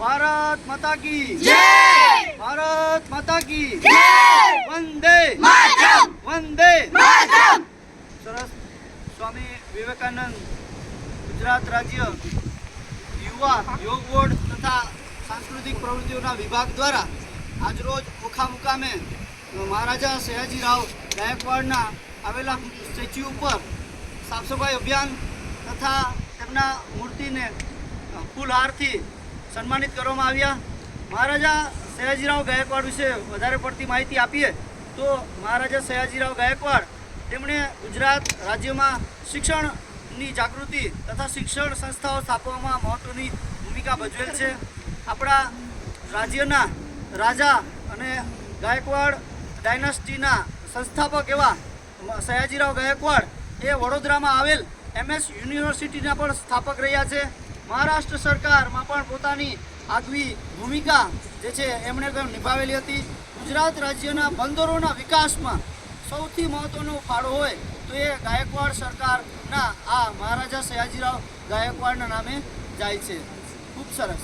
ભારત માતા કી જય ભારત માતા કી જય વંદે માતરમ વંદે માતરમ સરસ. સ્વામી વિવેકાનંદ ગુજરાત રાજ્ય યુવા યોગ બોર્ડ તથા સાંસ્કૃતિક પ્રવૃત્તિઓના વિભાગ દ્વારા આજરોજ ઓખા મુકામે મહારાજા સયાજીરાવ ગાયકવાડના આવેલા સ્ટેચ્યુ ઉપર સાફ સફાઈ અભિયાન તથા તેમના મૂર્તિને ફૂલહારથી સન્માનિત કરવામાં આવ્યા. મહારાજા સયાજીરાવ ગાયકવાડ વિશે વધારે પડતી માહિતી આપીએ તો મહારાજા સયાજીરાવ ગાયકવાડ તેમણે ગુજરાત રાજ્યમાં શિક્ષણની જાગૃતિ તથા શિક્ષણ સંસ્થાઓ સ્થાપવામાં મહત્ત્વની ભૂમિકા ભજવેલ છે. આપણા રાજ્યના રાજા અને ગાયકવાડ ડાયનાસ્ટીના સંસ્થાપક એવા સયાજીરાવ ગાયકવાડ એ વડોદરામાં આવેલ MS યુનિવર્સિટીના પણ સ્થાપક રહ્યા છે. મહારાષ્ટ્ર સરકારમાં પણ પોતાની આગવી ભૂમિકા જે છે એમણે નિભાવેલી હતી. ગુજરાત રાજ્યના બંદરોના વિકાસમાં સૌથી મહત્ત્વનો ફાળો હોય તો એ ગાયકવાડ સરકારના આ મહારાજા સયાજીરાવ ગાયકવાડના નામે જાય છે. ખૂબ સરસ.